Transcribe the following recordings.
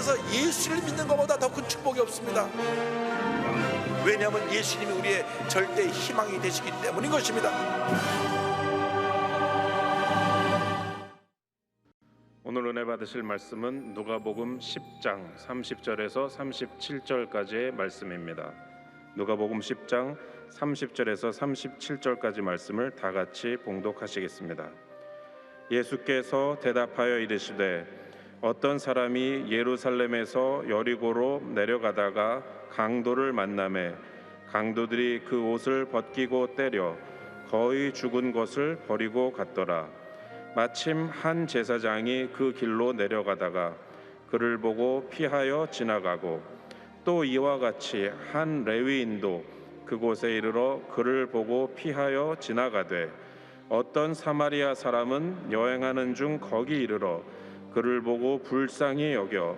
세상에서 예수를 믿는 것보다 더 큰 축복이 없습니다. 왜냐하면 예수님이 우리의 절대 희망이 되시기 때문인 것입니다. 오늘 은혜 받으실 말씀은 누가복음 10장 30절에서 37절까지의 말씀입니다. 누가복음 10장 30절에서 37절까지 말씀을 다 같이 봉독하시겠습니다. 예수께서 대답하여 이르시되 어떤 사람이 예루살렘에서 여리고로 내려가다가 강도를 만나매 강도들이 그 옷을 벗기고 때려 거의 죽은 것을 버리고 갔더라. 마침 한 제사장이 그 길로 내려가다가 그를 보고 피하여 지나가고 또 이와 같이 한 레위인도 그곳에 이르러 그를 보고 피하여 지나가되 어떤 사마리아 사람은 여행하는 중 거기 이르러 그를 보고 불쌍히 여겨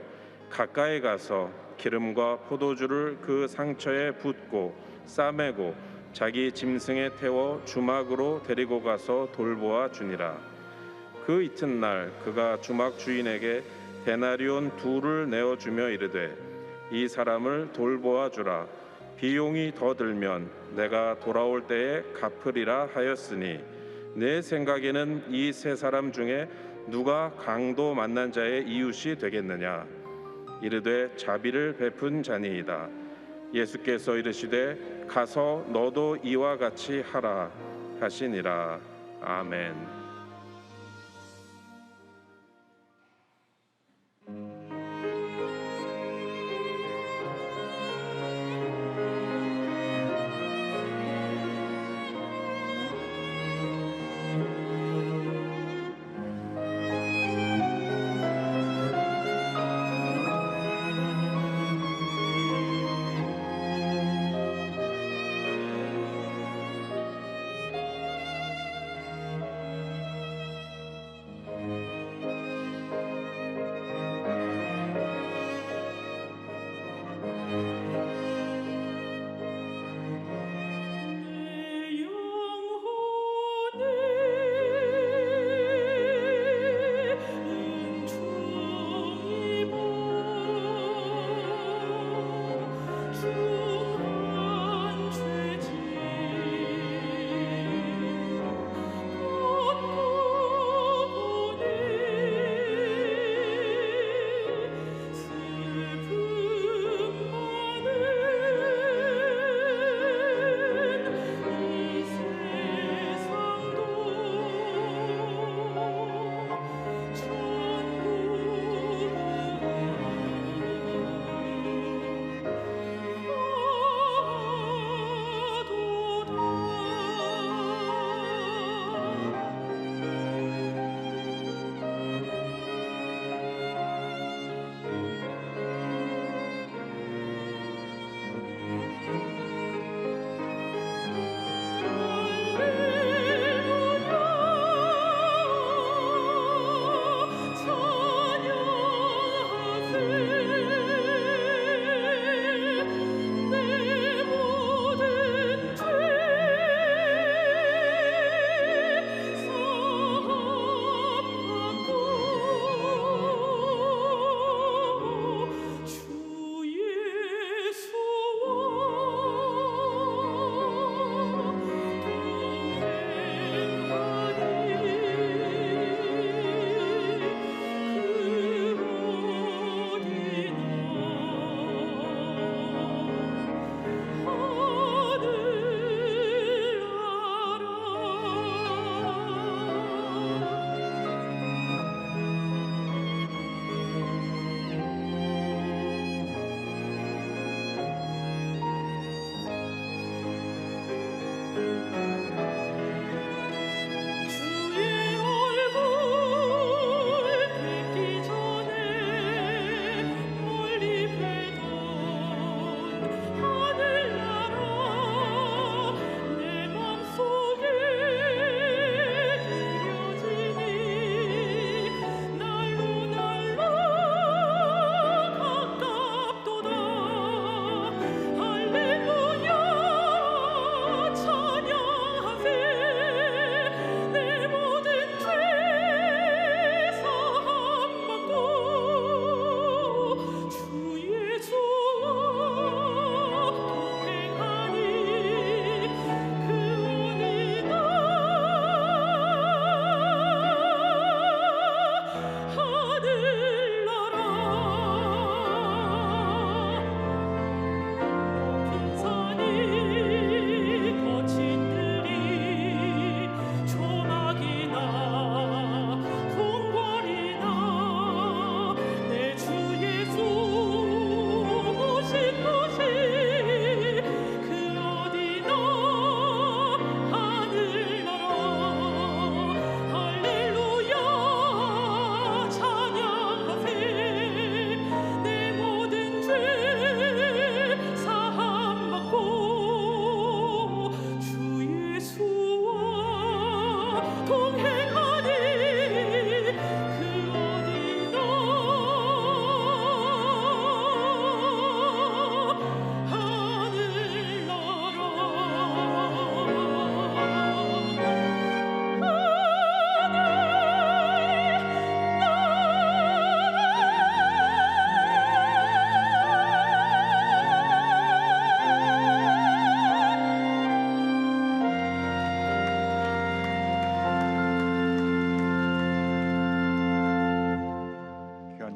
가까이 가서 기름과 포도주를 그 상처에 붓고 싸매고 자기 짐승에 태워 주막으로 데리고 가서 돌보아 주니라. 그 이튿날 그가 주막 주인에게 데나리온 2를 내어주며 이르되 이 사람을 돌보아 주라. 비용이 더 들면 내가 돌아올 때에 갚으리라 하였으니 내 생각에는 이 세 사람 중에 누가 강도 만난 자의 이웃이 되겠느냐. 이르되 자비를 베푼 자니이다. 예수께서 이르시되 가서 너도 이와 같이 하라 하시니라. 아멘.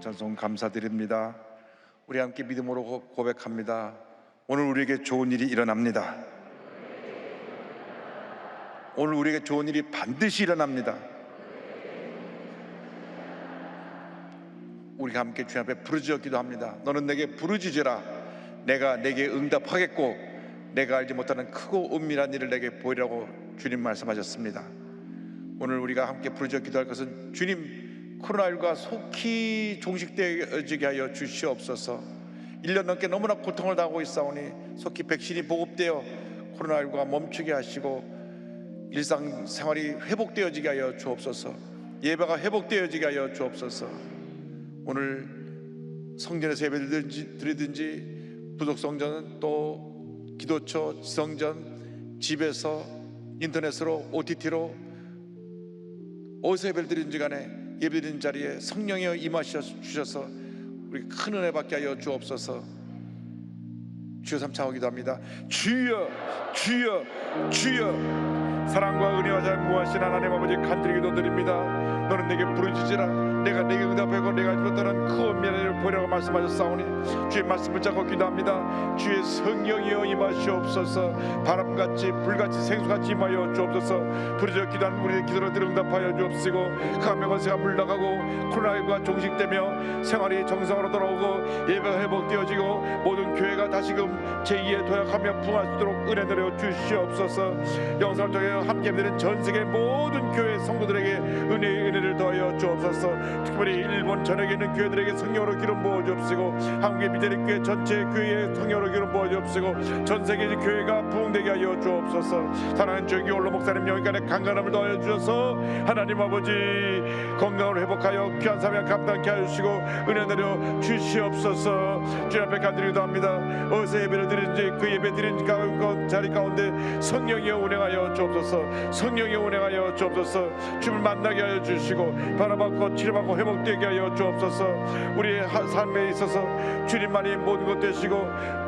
전송 감사드립니다. 우리 함께 믿음으로 고백합니다. 오늘 우리에게 좋은 일이 일어납니다. 오늘 우리에게 좋은 일이 반드시 일어납니다. 우리가 함께 주님 앞에 부르짖어 기도합니다. 너는 내게 부르짖으라. 내가 내게 응답하겠고 내가 알지 못하는 크고 은밀한 일을 내게 보이라고 주님 말씀하셨습니다. 오늘 우리가 함께 부르짖어 기도할 것은 주님, 코로나19가 속히 종식되어지게 하여 주시옵소서. 1년 넘게 너무나 고통을 당하고 있사오니 속히 백신이 보급되어 코로나19가 멈추게 하시고 일상생활이 회복되어지게 하여 주옵소서. 예배가 회복되어지게 하여 주옵소서. 오늘 성전에서 예배를 드리든지 부속성전은 또 기도처, 지성전, 집에서 인터넷으로 OTT로 어디서 예배를 드리는지 간에 예배드리는 자리에 성령이여 임하셔서 우리 큰 은혜 받게 하여 주옵소서. 주여 삼창하고 기도합니다. 주여, 주여, 주여. 사랑과 은혜와 잘 무하신 하나님 아버지 간절히 기도드립니다. 너는 내게 부르짖으라. 내가 내게 응답하고 내가 알지 못하는 그 은밀한 일을 보이라고 말씀하셨사오니 주의 말씀 붙잡고 기도합니다. 주의 성령이여 임하시옵소서. 바람같이 불같이 생수같이 임하여 주옵소서. 부르짖어 기도하는 우리의 기도를 들어 응답하여 주옵시고 감염원세가 물러가고 코로나19가 종식되며 생활이 정상으로 돌아오고 예배가 회복되어지고 모든 교회가 다시금 제2의 도약하며 부흥할 수 있도록 은혜 내려 주시옵소서. 영상을 통해 함께 예배드리는 전세계 모든 교회 성도들에게 은혜를 더하여 주옵소서. 특별히 일본 전역에 있는 교회들에게 성령으로 기름 부어 주옵시고 한국의 미대리 교회 전체 교회에 성령으로 기름 부어 주옵시고 전세계 교회가 부흥되게 하여 주옵소서. 사랑하는 조기 올로 목사님 영혼간에 강건함을 더하여 주셔서 하나님 아버지 건강을 회복하여 귀한 사명 감당케 하여 주시고 은혜 내려 주시옵소서. 주님 앞에 간절히 기도합니다. 어디서 예배를 드리는지 그 예배 드리는 자리 가운데 성령이여 운행하여 주옵소서. 성령이여 운행하여 주옵소서. 주님을 만나게 하여 주시고 바라받고 치료받고 회복되게 하여 주옵소서. 우리의 삶에 있어서 주님만이 모든 것 되시고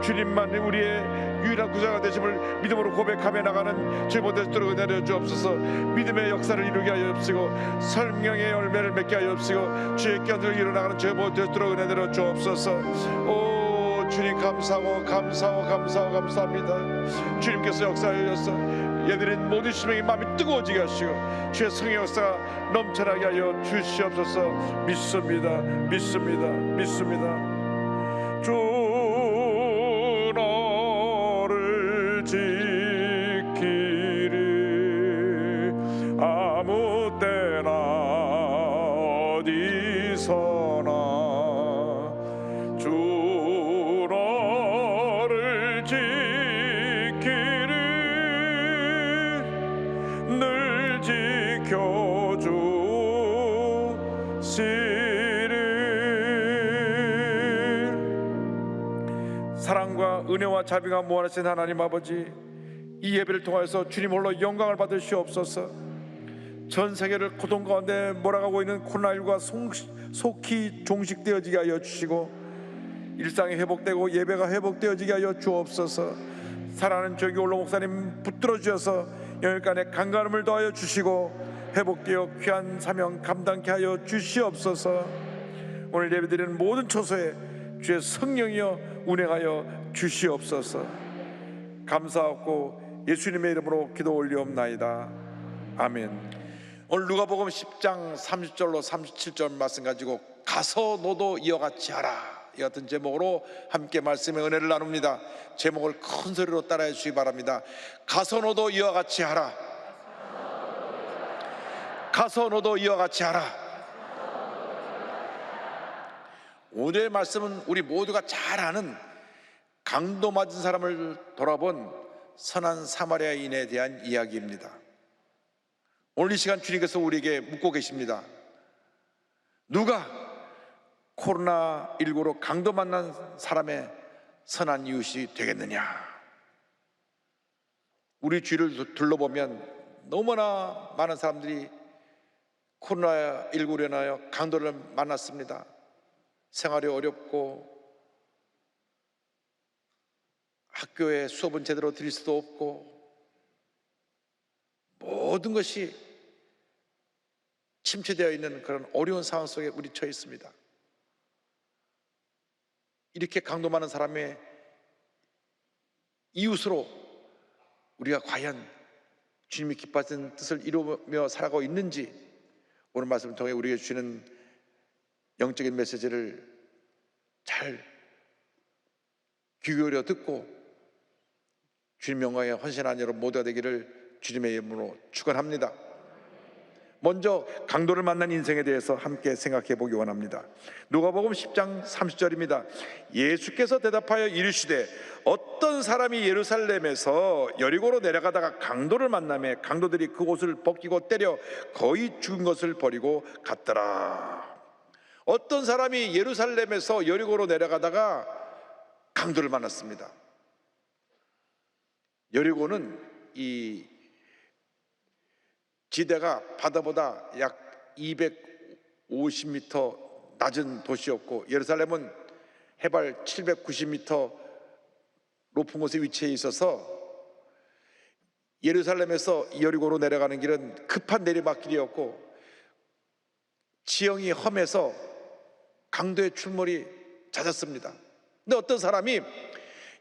주님만이 우리의 유일한 구자가 되심을 믿음으로 고백하며 나가는 제 못될 수도록 내려 주옵소서. 믿음의 역사를 이루게 하여 주시고 설명의 열매를 맺게 하여 주시고 주의 곁을 일어나가는 제 못될 수도록 은혜 내려 주옵소서. 오 주님 감사하고 감사합니다. 주님께서 역사하여 주셔서 얘들은 모든 심령이 마음이 뜨거워지게 하시고 주의 성의 역사가 넘쳐나게 하여 주시옵소서. 믿습니다. 주 너를 지키리. 아무 때나 어디서나 주 너를 지키리. 늘 지켜주시리. 사랑과 은혜와 자비가 무한하신 하나님 아버지, 이 예배를 통해서 주님 홀로 영광을 받으시옵소서. 전 세계를 고통 가운데 몰아가고 있는 코로나19가 속히 종식되어지게 하여 주시고 일상이 회복되고 예배가 회복되어지게 하여 주옵소서. 사랑하는 조기 올로 목사님 붙들어 주셔서 영일간에 강건함을 더하여 주시고 회복되어 귀한 사명 감당케 하여 주시옵소서. 오늘 예배드리는 모든 처소에 주의 성령이여 운행하여 주시옵소서. 감사하고 예수님의 이름으로 기도 올리옵나이다. 아멘. 오늘 누가복음 10장 30절로 37절 말씀 가지고 가서 너도 이와 같이 하라, 이 같은 제목으로 함께 말씀의 은혜를 나눕니다. 제목을 큰 소리로 따라해 주시기 바랍니다. 가서 너도 이와 같이 하라. 가서 너도 이와 같이 하라. 오늘의 말씀은 우리 모두가 잘 아는 강도 맞은 사람을 돌아본 선한 사마리아인에 대한 이야기입니다. 오늘 이 시간 주님께서 우리에게 묻고 계십니다. 누가 코로나19로 강도 만난 사람의 선한 이웃이 되겠느냐? 우리 주위를 둘러보면 너무나 많은 사람들이 코로나19로 인하여 강도를 만났습니다. 생활이 어렵고 학교에 수업은 제대로 드릴 수도 없고 모든 것이 침체되어 있는 그런 어려운 상황 속에 우리 처해 있습니다. 이렇게 강도 많은 사람의 이웃으로 우리가 과연 주님이 기뻐하시는 뜻을 이루며 살아가고 있는지, 오늘 말씀을 통해 우리에게 주시는 영적인 메시지를 잘 귀 기울여 듣고 주님 영광에 헌신한 여러분 모두가 되기를 주님의 이름으로 축원합니다. 먼저 강도를 만난 인생에 대해서 함께 생각해 보기 원합니다. 누가복음 10장 30절입니다. 예수께서 대답하여 이르시되 어떤 사람이 예루살렘에서 여리고로 내려가다가 강도를 만나매 강도들이 그 옷을 벗기고 때려 거의 죽은 것을 버리고 갔더라. 어떤 사람이 예루살렘에서 여리고로 내려가다가 강도를 만났습니다. 여리고는 이 지대가 바다보다 약 250m 낮은 도시였고, 예루살렘은 해발 790m 높은 곳에 위치해 있어서 예루살렘에서 여리고로 내려가는 길은 급한 내리막길이었고 지형이 험해서 강도의 출몰이 잦았습니다. 근데 어떤 사람이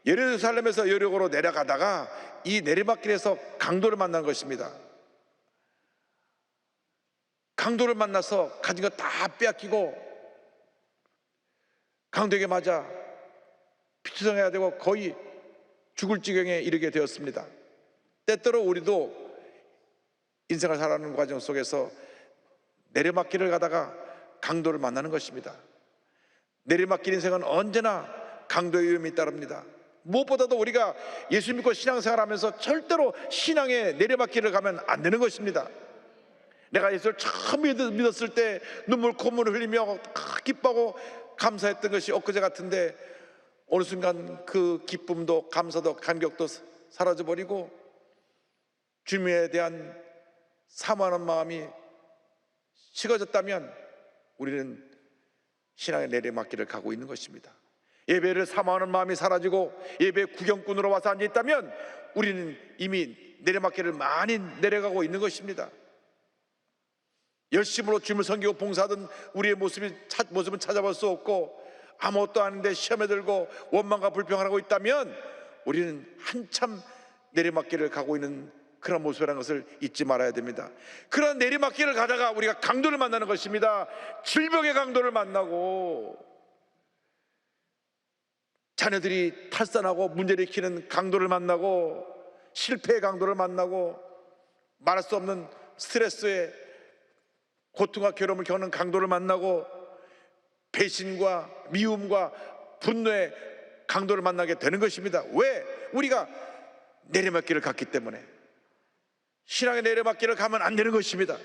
예루살렘에서 여리고로 내려가다가 이 내리막길에서 강도를 만난 것입니다. 강도를 만나서 가진 거 다 빼앗기고 강도에게 맞아 피투성해야 되고 거의 죽을 지경에 이르게 되었습니다. 때때로 우리도 인생을 살아가는 과정 속에서 내리막길을 가다가 강도를 만나는 것입니다. 내리막길 인생은 언제나 강도의 위험이 따릅니다. 무엇보다도 우리가 예수 믿고 신앙생활하면서 절대로 신앙의 내리막길을 가면 안 되는 것입니다. 내가 예수를 처음 믿었을 때 눈물 콧물을 흘리며 기뻐하고 감사했던 것이 엊그제 같은데 어느 순간 그 기쁨도 감사도 감격도 사라져버리고 주님에 대한 사모하는 마음이 식어졌다면 우리는 신앙의 내리막길을 가고 있는 것입니다. 예배를 사모하는 마음이 사라지고 예배 구경꾼으로 와서 앉아있다면 우리는 이미 내리막길을 많이 내려가고 있는 것입니다. 열심으로 주님을 섬기고 봉사하던 우리의 모습은 찾아볼 수 없고 아무것도 아닌데 시험에 들고 원망과 불평을 하고 있다면 우리는 한참 내리막길을 가고 있는 그런 모습이라는 것을 잊지 말아야 됩니다. 그런 내리막길을 가다가 우리가 강도를 만나는 것입니다. 질병의 강도를 만나고 자녀들이 탈선하고 문제를 일으키는 강도를 만나고 실패의 강도를 만나고 말할 수 없는 스트레스에 고통과 괴로움을 겪는 강도를 만나고 배신과 미움과 분노의 강도를 만나게 되는 것입니다. 왜? 우리가 내리막길을 갔기 때문에. 신앙의 내리막길을 가면 안 되는 것입니다.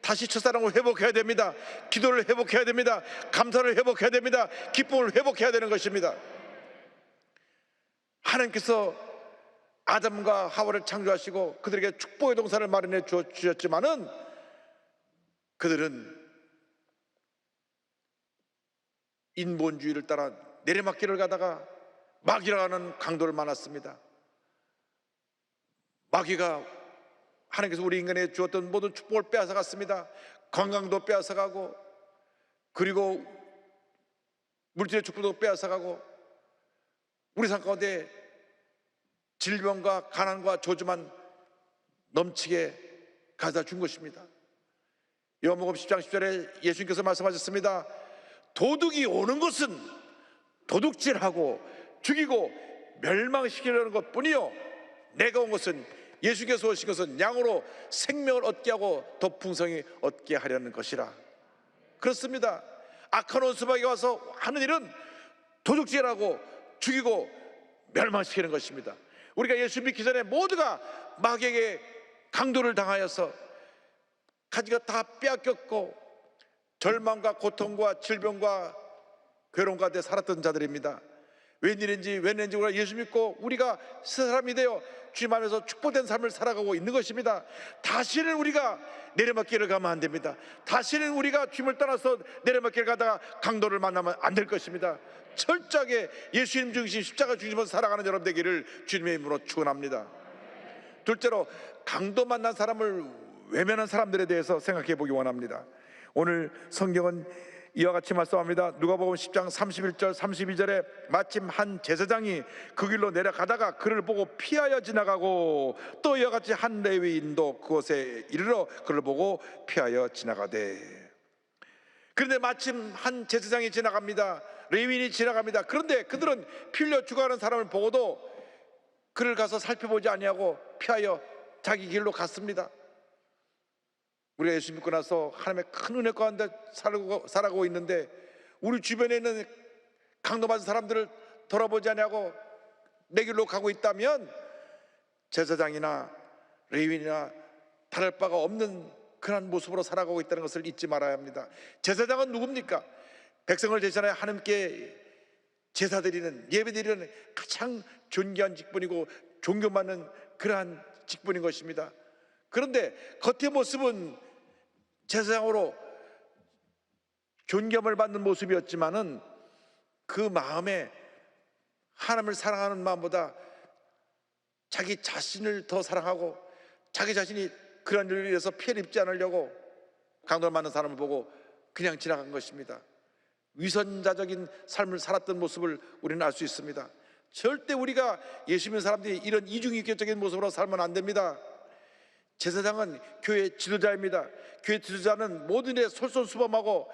다시 첫사랑을 회복해야 됩니다. 기도를 회복해야 됩니다. 감사를 회복해야 됩니다. 기쁨을 회복해야 되는 것입니다. 하나님께서 아담과 하와를 창조하시고 그들에게 축복의 동산을 마련해 주셨지만은 그들은 인본주의를 따라 내리막길을 가다가 마귀라고 하는 강도를 만났습니다. 마귀가 하나님께서 우리 인간에게 주었던 모든 축복을 빼앗아갔습니다. 건강도 빼앗아가고 그리고 물질의 축복도 빼앗아가고 우리 삶 가운데 질병과 가난과 저주만 넘치게 가져다 준 것입니다. 요한복음 10장 10절에 예수님께서 말씀하셨습니다. 도둑이 오는 것은 도둑질하고 죽이고 멸망시키려는 것뿐이요 내가 온 것은 예수께서 오신 것은 양으로 생명을 얻게 하고 더 풍성히 얻게 하려는 것이라. 그렇습니다. 악한 원수마귀 와서 하는 일은 도둑질하고 죽이고 멸망시키는 것입니다. 우리가 예수 믿기 전에 모두가 마귀에게 강도를 당하여서 가진 것 다 빼앗겼고 절망과 고통과 질병과 괴로움 가운데 살았던 자들입니다. 웬일인지 우리가 예수 믿고 우리가 새 사람이 되어 주님 안에서 축복된 삶을 살아가고 있는 것입니다. 다시는 우리가 내리막길을 가면 안 됩니다. 다시는 우리가 주님을 떠나서 내리막길을 가다가 강도를 만나면 안 될 것입니다. 철저하게 예수님 중심 십자가 중심으로 살아가는 여러분 되기를 주님의 이름으로 축원합니다. 둘째로 강도 만난 사람을 외면한 사람들에 대해서 생각해 보기 원합니다. 오늘 성경은 이와 같이 말씀합니다. 누가복음 10장 31절 32절에 마침 한 제사장이 그 길로 내려가다가 그를 보고 피하여 지나가고, 또 이와 같이 한 레위인도 그곳에 이르러 그를 보고 피하여 지나가되. 그런데 마침 한 제사장이 지나갑니다. 레위인이 지나갑니다. 그런데 그들은 피 흘려 죽어가는 사람을 보고도 그를 가서 살펴보지 아니하고 피하여 자기 길로 갔습니다. 우리가 예수 믿고 나서 하나님의 큰 은혜 가운데 살아가고 있는데, 우리 주변에 있는 강도받은 사람들을 돌아보지 아니하고 내 길로 가고 있다면 제사장이나 레위인이나 다를 바가 없는 그런 모습으로 살아가고 있다는 것을 잊지 말아야 합니다. 제사장은 누굽니까? 백성을 대신하여 하나님께 제사드리는, 예배드리는 가장 존귀한 직분이고 존경받는 그러한 직분인 것입니다. 그런데 겉의 모습은 제사장으로 존경을 받는 모습이었지만은 그 마음에 하나님을 사랑하는 마음보다 자기 자신을 더 사랑하고 자기 자신이 그런 일을 위해서 피해를 입지 않으려고 강도를 맞는 사람을 보고 그냥 지나간 것입니다. 위선자적인 삶을 살았던 모습을 우리는 알 수 있습니다. 절대 우리가 예수 믿는 사람들이 이런 이중인격적인 모습으로 살면 안 됩니다. 제사장은 교회 지도자입니다. 교회 지도자는 모든 일에 솔선수범하고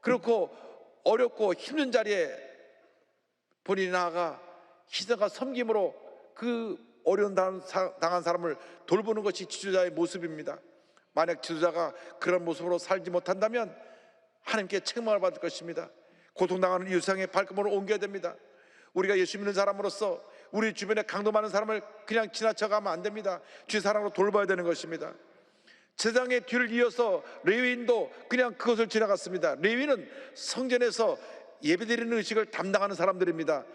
그렇고 어렵고 힘든 자리에 본인이 나아가 희생과 섬김으로 그 어려운 당한 사람을 돌보는 것이 지도자의 모습입니다. 만약 지도자가 그런 모습으로 살지 못한다면 하나님께 책망을 받을 것입니다. 고통당하는 이웃상의 발걸음을 옮겨야 됩니다. 우리가 예수 믿는 사람으로서 우리 주변에 강도 많은 사람을 그냥 지나쳐가면 안 됩니다. 주의 사랑으로 돌봐야 되는 것입니다. 제사장의 뒤를 이어서 레위인도 그냥 그것을 지나갔습니다. 레위인은 성전에서 예배드리는 의식을 담당하는 사람들입니다.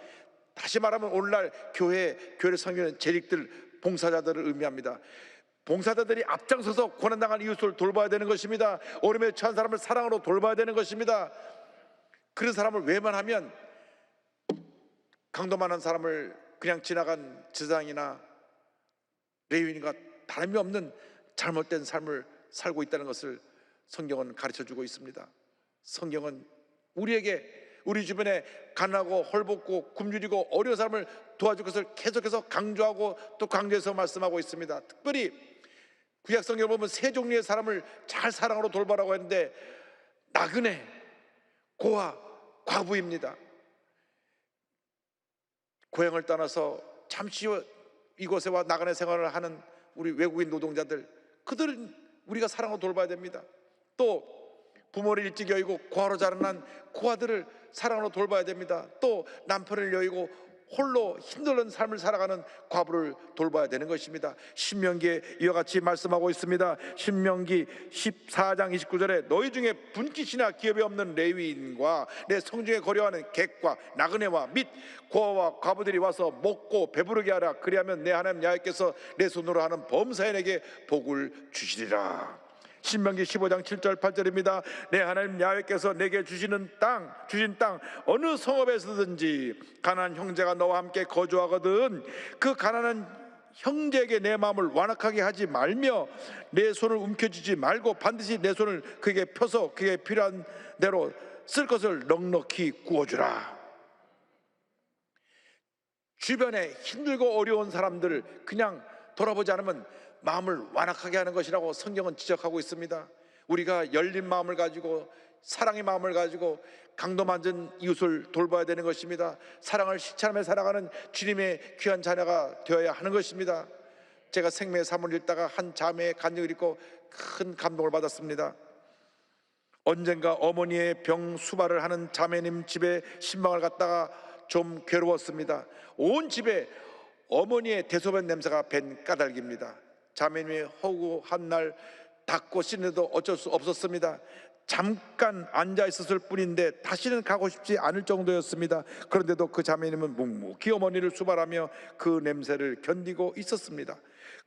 다시 말하면 오늘날 교회를 섬기는 재직들, 봉사자들을 의미합니다. 봉사자들이 앞장서서 고난당한 이웃을 돌봐야 되는 것입니다. 어려움에 처한 사람을 사랑으로 돌봐야 되는 것입니다. 그런 사람을 외면하면 강도 많은 사람을 그냥 지나간 제사장이나 레위인과 다름이 없는 잘못된 삶을 살고 있다는 것을 성경은 가르쳐주고 있습니다. 성경은 우리에게 우리 주변에 가난하고 헐벗고 굶주리고 어려운 사람을 도와줄 것을 계속해서 강조하고 또 강조해서 말씀하고 있습니다. 특별히 구약 성경을 보면 세 종류의 사람을 잘 사랑으로 돌보라고 했는데 나그네, 고아, 과부입니다. 고향을 떠나서 잠시 이곳에 와 나그네 생활을 하는 우리 외국인 노동자들, 그들은 우리가 사랑으로 돌봐야 됩니다. 또 부모를 일찍 여의고 고아로 자라난 고아들을 사랑으로 돌봐야 됩니다. 또 남편을 여의고 홀로 힘든 삶을 살아가는 과부를 돌봐야 되는 것입니다. 신명기에 이와 같이 말씀하고 있습니다. 신명기 14장 29절에 너희 중에 분깃이나 기업이 없는 레위인과 내 성중에 거류하는 객과 나그네와 및 고아와 과부들이 와서 먹고 배부르게 하라. 그리하면 내 하나님 야훼께서 내 손으로 하는 범사인에게 복을 주시리라. 신명기 15장 7절 8절입니다. 내 하나님 야훼께서 내게 주신 땅 어느 성읍에서든지 가난한 형제가 너와 함께 거주하거든 그 가난한 형제에게 내 마음을 완악하게 하지 말며 내 손을 움켜쥐지 말고 반드시 내 손을 그에게 펴서 그에게 필요한 대로 쓸 것을 넉넉히 구워주라. 주변에 힘들고 어려운 사람들을 그냥 돌아보지 않으면 마음을 완악하게 하는 것이라고 성경은 지적하고 있습니다. 우리가 열린 마음을 가지고 사랑의 마음을 가지고 강도 만든 이웃을 돌봐야 되는 것입니다. 사랑을 실천하며 살아가는 주님의 귀한 자녀가 되어야 하는 것입니다. 제가 생명의 사문을 읽다가 한 자매의 간증을 읽고 큰 감동을 받았습니다. 언젠가 어머니의 병 수발을 하는 자매님 집에 신방을 갔다가 좀 괴로웠습니다. 온 집에 어머니의 대소변 냄새가 밴 까닭입니다. 자매님이 허구한 날 닦고 씻는데도 어쩔 수 없었습니다. 잠깐 앉아 있었을 뿐인데 다시는 가고 싶지 않을 정도였습니다. 그런데도 그 자매님은 묵묵히 어머니를 수발하며 그 냄새를 견디고 있었습니다.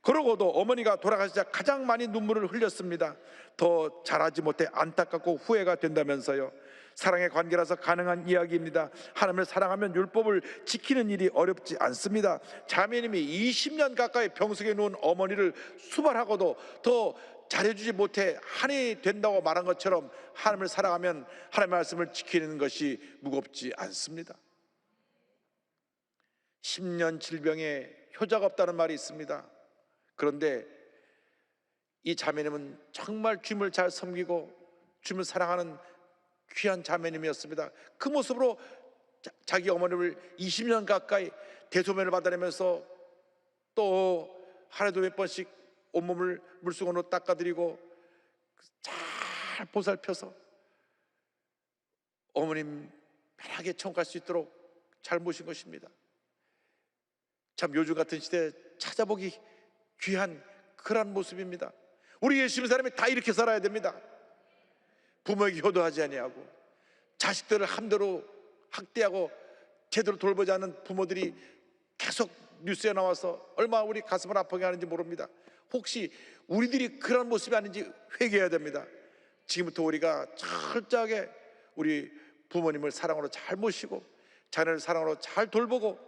그러고도 어머니가 돌아가시자 가장 많이 눈물을 흘렸습니다. 더 잘하지 못해 안타깝고 후회가 된다면서요. 사랑의 관계라서 가능한 이야기입니다. 하나님을 사랑하면 율법을 지키는 일이 어렵지 않습니다. 자매님이 20년 가까이 병석에 누운 어머니를 수발하고도 더 잘해주지 못해 한이 된다고 말한 것처럼 하나님을 사랑하면 하나님의 말씀을 지키는 것이 무겁지 않습니다. 10년 질병에 효자가 없다는 말이 있습니다. 그런데 이 자매님은 정말 주님을 잘 섬기고 주님을 사랑하는 귀한 자매님이었습니다. 그 모습으로 자기 어머니를 20년 가까이 대소면을 받아내면서 또 하루에도 몇 번씩 온몸을 물수건으로 닦아드리고 잘 보살펴서 어머님 편하게 청할 수 있도록 잘 모신 것입니다. 참 요즘 같은 시대에 찾아보기 귀한 그런 모습입니다. 우리 예수 믿는 사람이 다 이렇게 살아야 됩니다. 부모에게 효도하지 아니하고 자식들을 함대로 학대하고 제대로 돌보지 않는 부모들이 계속 뉴스에 나와서 얼마나 우리 가슴을 아프게 하는지 모릅니다. 혹시 우리들이 그런 모습이 아닌지 회개해야 됩니다. 지금부터 우리가 철저하게 우리 부모님을 사랑으로 잘 모시고 자녀를 사랑으로 잘 돌보고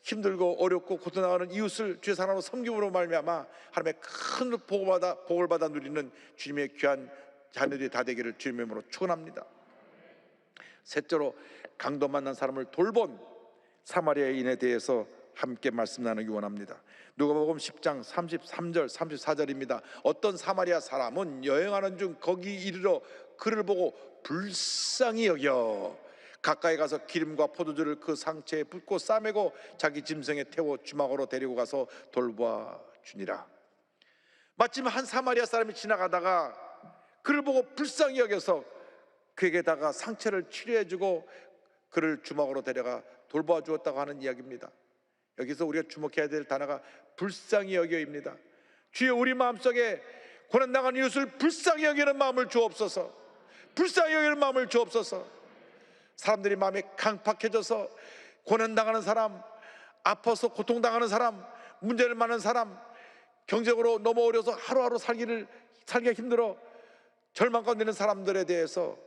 힘들고 어렵고 고통당하는 이웃을 주의 사랑으로 섬김으로 말미암아 하나님의 큰 복을 받아 누리는 주님의 귀한 자녀들이 다 되기를 주님의 이름으로 축원합니다. 셋째로 강도 만난 사람을 돌본 사마리아인에 대해서 함께 말씀 나누기 원합니다. 누가복음 10장 33절 34절입니다. 어떤 사마리아 사람은 여행하는 중 거기 이르러 그를 보고 불쌍히 여겨 가까이 가서 기름과 포도주를 그 상체에 붓고 싸매고 자기 짐승에 태워 주막으로 데리고 가서 돌보아 주니라. 마침 한 사마리아 사람이 지나가다가 그를 보고 불쌍히 여겨서 그에게다가 상처를 치료해주고 그를 주막으로 데려가 돌보아 주었다고 하는 이야기입니다. 여기서 우리가 주목해야 될 단어가 불쌍히 여겨입니다. 주여 우리 마음속에 고난당한 이웃을 불쌍히 여기는 마음을 주옵소서. 불쌍히 여기는 마음을 주옵소서. 사람들이 마음이 강팍해져서 고난당하는 사람, 아파서 고통당하는 사람, 문제를 많은 사람, 경제적으로 너무 어려서 하루하루 살기가 힘들어 절망 가운데 있는 사람들에 대해서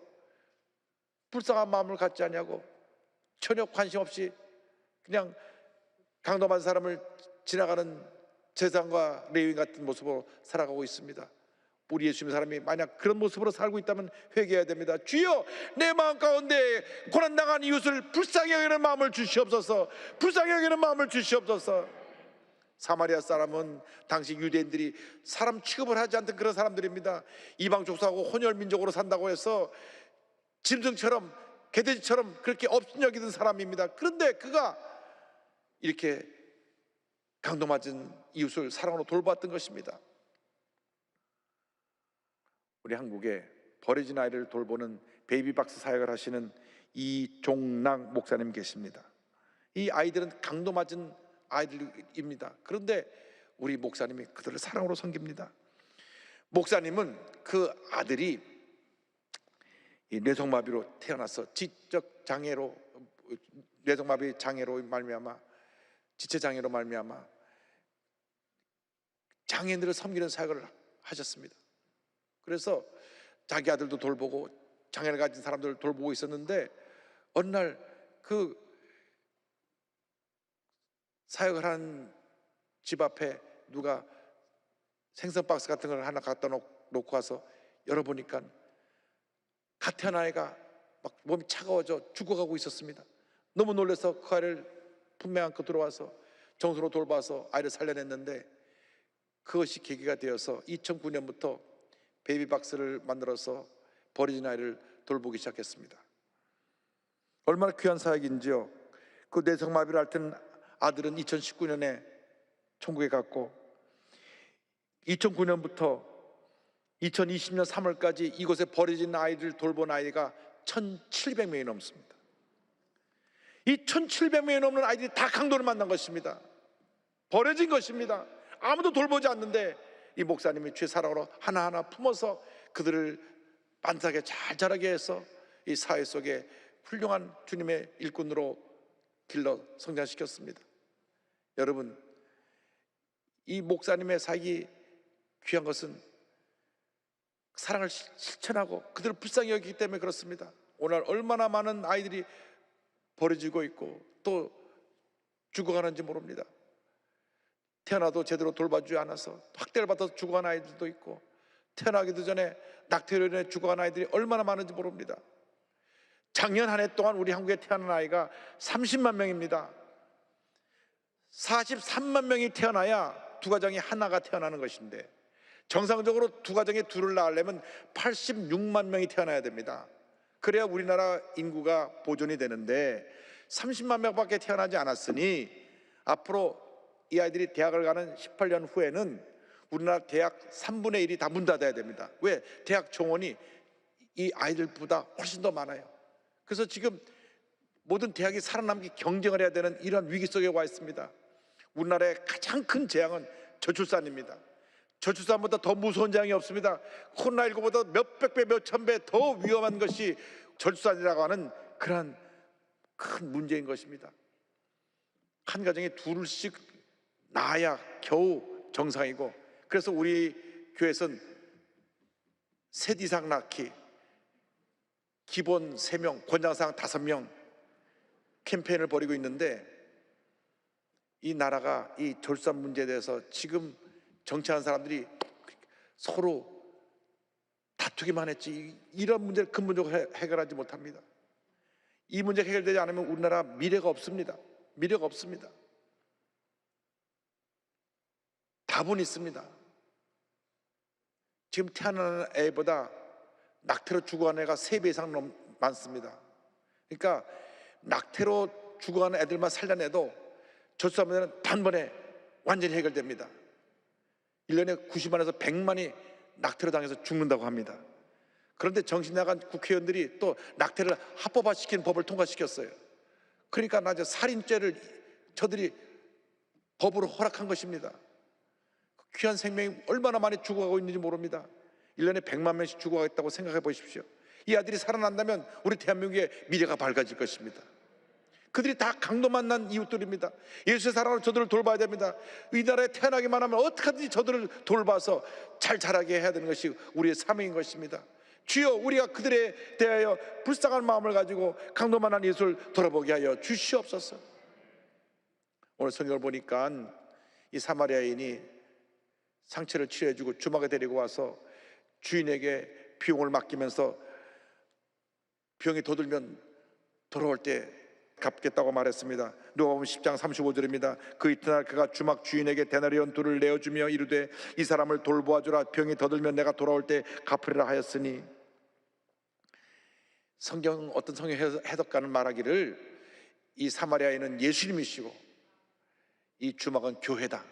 불쌍한 마음을 갖지 않냐고 전혀 관심 없이 그냥 강도만 사람을 지나가는 제사장과 레위인 같은 모습으로 살아가고 있습니다. 우리 예수 믿는 사람이 만약 그런 모습으로 살고 있다면 회개해야 됩니다. 주여 내 마음 가운데 고난당한 이웃을 불쌍히 여기는 마음을 주시옵소서. 불쌍히 여기는 마음을 주시옵소서. 사마리아 사람은 당시 유대인들이 사람 취급을 하지 않던 그런 사람들입니다. 이방 족속하고 혼혈 민족으로 산다고 해서 짐승처럼 개돼지처럼 그렇게 업신여기던 사람입니다. 그런데 그가 이렇게 강도맞은 이웃을 사랑으로 돌봤던 것입니다. 우리 한국에 버려진 아이를 돌보는 베이비박스 사역을 하시는 이종락 목사님 계십니다. 이 아이들은 강도맞은 아이들입니다. 그런데 우리 목사님이 그들을 사랑으로 섬깁니다. 목사님은 그 아들이 이 뇌성마비로 태어나서 지적 장애로 뇌성마비 장애로 말미암아 지체 장애로 말미암아 장애인들을 섬기는 사역을 하셨습니다. 그래서 자기 아들도 돌보고 장애를 가진 사람들을 돌보고 있었는데 어느 날 그 사역을 하는 집 앞에 누가 생선 박스 같은 걸 하나 갖다 놓고 와서 열어보니까 갓 태어난 아이가 막 몸이 차가워져 죽어가고 있었습니다. 너무 놀라서 그 아이를 품에 안고 들어와서 정서로 돌봐서 아이를 살려냈는데 그것이 계기가 되어서 2009년부터 베이비박스를 만들어서 버려진 아이를 돌보기 시작했습니다. 얼마나 귀한 사역인지요. 그 뇌성마비를 앓던 아들은 2019년에 천국에 갔고 2009년부터 2020년 3월까지 이곳에 버려진 아이를 돌본 아이가 1,700명이 넘습니다. 이 1,700명이 넘는 아이들이 다 강도를 만난 것입니다. 버려진 것입니다. 아무도 돌보지 않는데 이 목사님이 주의 사랑으로 하나하나 품어서 그들을 반듯하게 잘 자라게 해서 이 사회 속에 훌륭한 주님의 일꾼으로 길러 성장시켰습니다. 여러분, 이 목사님의 사역이 귀한 것은 사랑을 실천하고 그들을 불쌍히 여기기 때문에 그렇습니다. 오늘 얼마나 많은 아이들이 버려지고 있고 또 죽어가는지 모릅니다. 태어나도 제대로 돌봐주지 않아서 학대를 받아서 죽어간 아이들도 있고, 태어나기도 전에 낙태로 인해 죽어간 아이들이 얼마나 많은지 모릅니다. 작년 한 해 동안 우리 한국에 태어난 아이가 30만 명입니다. 43만 명이 태어나야 두 가정이 하나가 태어나는 것인데, 정상적으로 두 가정에 둘을 낳으려면 86만 명이 태어나야 됩니다. 그래야 우리나라 인구가 보존이 되는데 30만 명밖에 태어나지 않았으니 앞으로 이 아이들이 대학을 가는 18년 후에는 우리나라 대학 3분의 1이 다 문 닫아야 됩니다. 왜? 대학 정원이 이 아이들보다 훨씬 더 많아요. 그래서 지금 모든 대학이 살아남기 경쟁을 해야 되는 이런 위기 속에 와 있습니다. 우리나라의 가장 큰 재앙은 저출산입니다. 저출산보다 더 무서운 재앙이 없습니다. 코로나19보다 몇백 배, 몇천 배 더 위험한 것이 저출산이라고 하는 그러한 큰 문제인 것입니다. 한 가정에 둘씩 낳아야 겨우 정상이고, 그래서 우리 교회에서는 셋 이상 낳기, 기본 3명, 권장사항 5명 캠페인을 벌이고 있는데, 이 나라가 이 저출산 문제에 대해서 지금 정치하는 사람들이 서로 다투기만 했지 이런 문제를 근본적으로 해결하지 못합니다. 이 문제가 해결되지 않으면 우리나라 미래가 없습니다. 미래가 없습니다. 답은 있습니다. 지금 태어나는 애보다 낙태로 죽어가는 애가 3배 이상 많습니다. 그러니까 낙태로 죽어가는 애들만 살려내도 저출산문제는 단번에 완전히 해결됩니다. 1년에 90만에서 100만이 낙태로 당해서 죽는다고 합니다. 그런데 정신 나간 국회의원들이 또 낙태를 합법화시키는 법을 통과시켰어요. 그러니까 나저 살인죄를 저들이 법으로 허락한 것입니다. 귀한 생명이 얼마나 많이 죽어가고 있는지 모릅니다. 1년에 100만 명씩 죽어가겠다고 생각해 보십시오. 이 아들이 살아난다면 우리 대한민국의 미래가 밝아질 것입니다. 그들이 다 강도 만난 이웃들입니다. 예수의 사랑으로 저들을 돌봐야 됩니다. 이 나라에 태어나기만 하면 어떻게든지 저들을 돌봐서 잘 자라게 해야 되는 것이 우리의 사명인 것입니다. 주여, 우리가 그들에 대하여 불쌍한 마음을 가지고 강도 만난 예수를 돌아보게 하여 주시옵소서. 오늘 성경을 보니까 이 사마리아인이 상처를 치료해주고 주막에 데리고 와서 주인에게 비용을 맡기면서 병이 돋으면 돌아올 때 갚겠다고 말했습니다. 누가복음 10장 35절입니다. 그 이튿날 그가 주막 주인에게 데나리온 2를 내어주며 이르되 이 사람을 돌보아주라. 병이 덧들면 내가 돌아올 때 갚으리라 하였으니, 어떤 성경 해석가는 말하기를 이 사마리아인은 예수님이시고 이 주막은 교회다.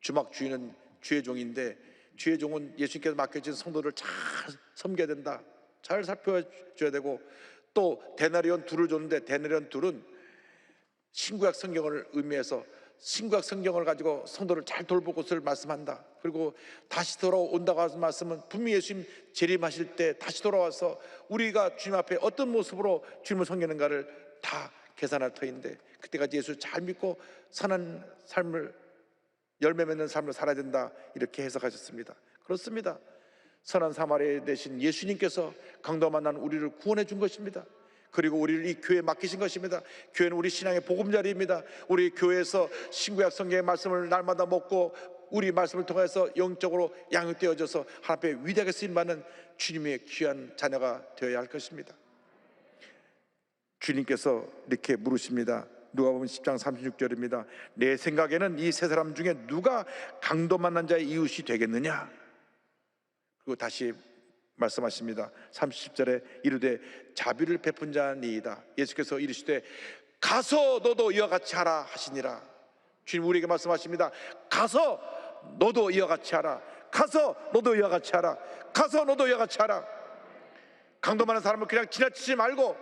주막 주인은 주의 종인데 주의 종은 예수님께서 맡겨진 성도를 잘 섬겨야 된다. 잘 살펴줘야 되고, 또 데나리온 2를 줬는데 데나리온 2는 신구약 성경을 의미해서 신구약 성경을 가지고 성도를 잘 돌볼 것을 말씀한다. 그리고 다시 돌아온다고 하는 말씀은 분명히 예수님 재림하실 때 다시 돌아와서 우리가 주님 앞에 어떤 모습으로 주님을 섬기는가를 다 계산할 터인데, 그때까지 예수를 잘 믿고 선한 삶을, 열매 맺는 삶을 살아야 된다, 이렇게 해석하셨습니다. 그렇습니다. 선한 사마리아 대신 예수님께서 강도 만난 우리를 구원해 준 것입니다. 그리고 우리를 이 교회에 맡기신 것입니다. 교회는 우리 신앙의 보금자리입니다. 우리 교회에서 신구약 성경의 말씀을 날마다 먹고 우리 말씀을 통해서 영적으로 양육되어져서 하나님 앞에 위대하게 쓰임받는 주님의 귀한 자녀가 되어야 할 것입니다. 주님께서 이렇게 물으십니다. 누가복음 10장 36절입니다. 내 생각에는 이 세 사람 중에 누가 강도 만난 자의 이웃이 되겠느냐? 그리고 다시 말씀하십니다. 30절에 이르되 자비를 베푼 자니이다. 예수께서 이르시되 가서 너도 이와 같이 하라 하시니라. 주님 우리에게 말씀하십니다. 가서 너도 이와 같이 하라. 가서 너도 이와 같이 하라. 가서 너도 이와 같이 하라. 강도 많은 사람을 그냥 지나치지 말고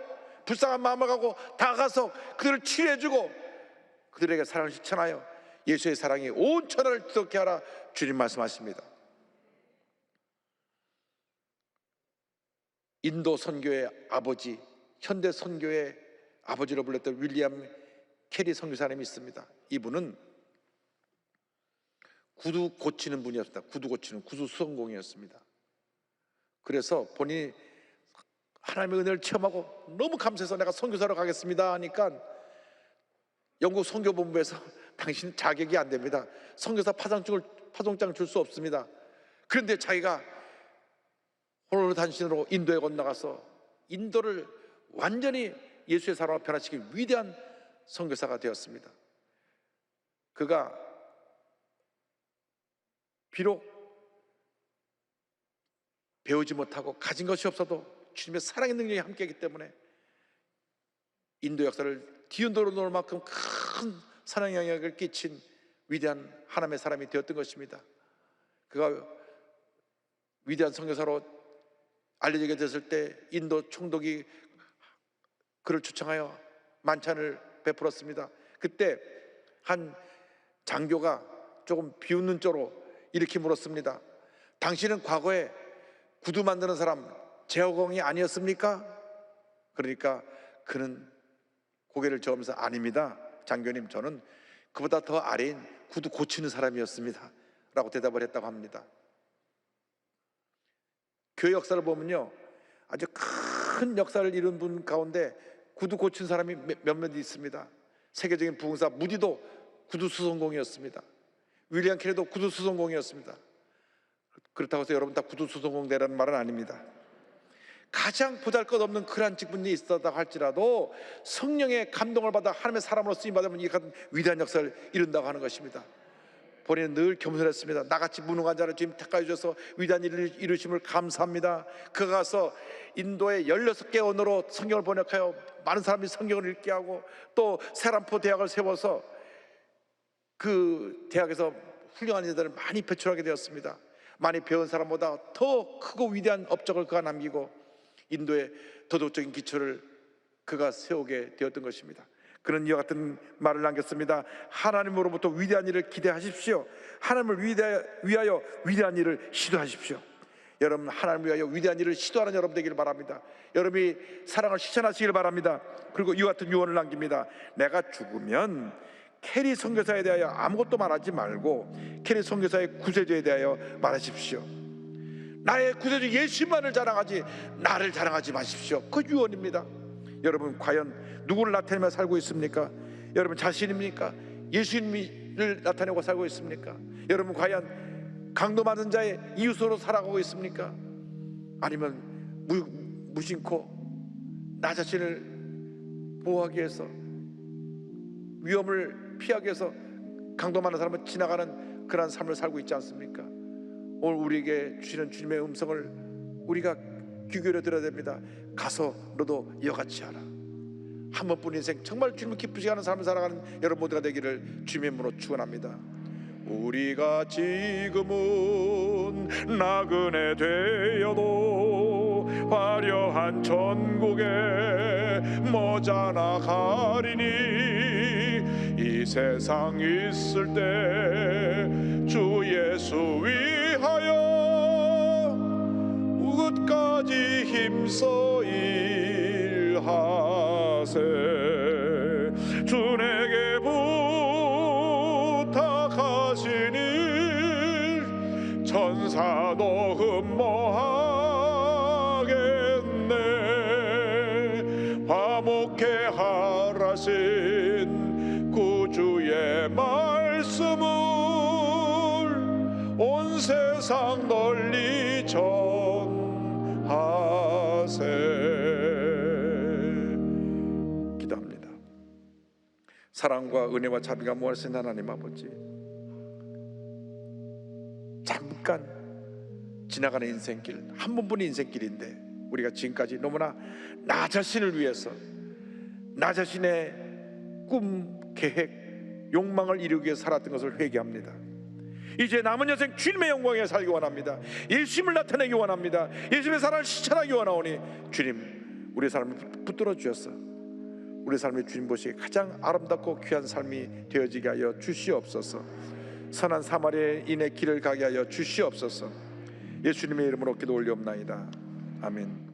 불쌍한 마음을 갖고 다가가서 그들을 치료해주고 그들에게 사랑을 실천하여 예수의 사랑이 온 천하를 뜨겁게 하라. 주님 말씀하십니다. 인도 선교의 아버지, 현대 선교의 아버지로 불렸던 윌리엄 캐리 선교사님이 있습니다. 이분은 구두 고치는 분이었습니다. 구두 고치는 구두 수선공이었습니다. 그래서 본인이 하나님의 은혜를 체험하고 너무 감사해서 내가 선교사로 가겠습니다 하니까 영국 선교본부에서 당신 자격이 안 됩니다. 선교사 파송장 줄 수 없습니다. 그런데 자기가 홀로 단신으로 인도에 건너가서 인도를 완전히 예수의 사랑으로 변화시킨 위대한 선교사가 되었습니다. 그가 비록 배우지 못하고 가진 것이 없어도 주님의 사랑의 능력이 함께하기 때문에 인도 역사를 뒤흔들어 놓을 만큼 큰 사랑의 영향을 끼친 위대한 하나님의 사람이 되었던 것입니다. 그가 위대한 선교사로 알려지게 됐을 때 인도 총독이 그를 초청하여 만찬을 베풀었습니다. 그때 한 장교가 조금 비웃는 쪽으로 이렇게 물었습니다. 당신은 과거에 구두 만드는 사람 제어공이 아니었습니까? 그러니까 그는 고개를 저으면서 아닙니다. 장교님, 저는 그보다 더 아래인 구두 고치는 사람이었습니다 라고 대답을 했다고 합니다. 교회 역사를 보면요, 아주 큰 역사를 이룬 분 가운데 구두 고친 사람이 몇몇 있습니다. 세계적인 부흥사 무디도 구두 수선공이었습니다. 윌리엄 캐리도 구두 수선공이었습니다. 그렇다고 해서 여러분 다 구두 수선공 되라는 말은 아닙니다. 가장 보잘것없는 그러한 직분이 있었다고 할지라도 성령의 감동을 받아 하나님의 사람으로 쓰임받으면 이 같은 위대한 역사를 이룬다고 하는 것입니다. 본인은 늘 겸손했습니다. 나같이 무능한 자를 주님 택하여 주셔서 위대한 일을 이루심을 감사합니다. 그가 가서 인도의 16개 언어로 성경을 번역하여 많은 사람이 성경을 읽게 하고 또 세람포 대학을 세워서 그 대학에서 훌륭한 이들을 많이 배출하게 되었습니다. 많이 배운 사람보다 더 크고 위대한 업적을 그가 남기고 인도의 도덕적인 기초를 그가 세우게 되었던 것입니다. 그는 이와 같은 말을 남겼습니다. 하나님으로부터 위대한 일을 기대하십시오. 하나님을 위하여 위대한 일을 시도하십시오. 여러분, 하나님을 위하여 위대한 일을 시도하는 여러분 되기를 바랍니다. 여러분이 사랑을 실천하시길 바랍니다. 그리고 이와 같은 유언을 남깁니다. 내가 죽으면 캐리 선교사에 대하여 아무것도 말하지 말고 캐리 선교사의 구세주에 대하여 말하십시오. 나의 구세주 예수만을 자랑하지 나를 자랑하지 마십시오. 그 유언입니다. 여러분, 과연 누구를 나타내며 살고 있습니까? 여러분 자신입니까? 예수님을 나타내고 살고 있습니까? 여러분 과연 강도 맞은 자의 이웃으로 살아가고 있습니까? 아니면 무심코 나 자신을 보호하기 위해서, 위험을 피하기 위해서 강도 많은 사람을 지나가는 그러한 삶을 살고 있지 않습니까? 오늘 우리에게 주시는 주님의 음성을 우리가 귀 기울여 들어야 됩니다. 가서 너도 이와같이 하라. 한 번뿐인 인생 정말 주님을 기쁘시게 하는 삶을 살아가는 여러분 모두가 되기를 주님의 이름으로 축원합니다. 우리가 지금은 나그네 되어도 화려한 천국에 머지않아 가리니 이 세상 있을 때 주 예수 위하여 끝까지 힘써 일하세. 주 내게 부탁하신 일 천사도 흠모하겠네. 화목해 하라신 구주의 말씀을 온 세상 널리 전하세. 기도합니다. 사랑과 은혜와 자비가 무한하신 하나님 아버지, 잠깐 지나가는 인생길, 한 번뿐인 인생길인데 우리가 지금까지 너무나 나 자신을 위해서, 나 자신의 꿈, 계획, 욕망을 이루기 위해 살았던 것을 회개합니다. 이제 남은 여생 주님의 영광에 살기 원합니다. 예수님을 나타내기 원합니다. 예수님의 사랑을 실천하기 원하오니 주님, 우리의 삶을 붙들어 주셔서 우리 삶의 주님 보시기에 가장 아름답고 귀한 삶이 되어지게 하여 주시옵소서. 선한 사마리아인의 길을 가게 하여 주시옵소서. 예수님의 이름으로 기도 올리옵나이다. 아멘.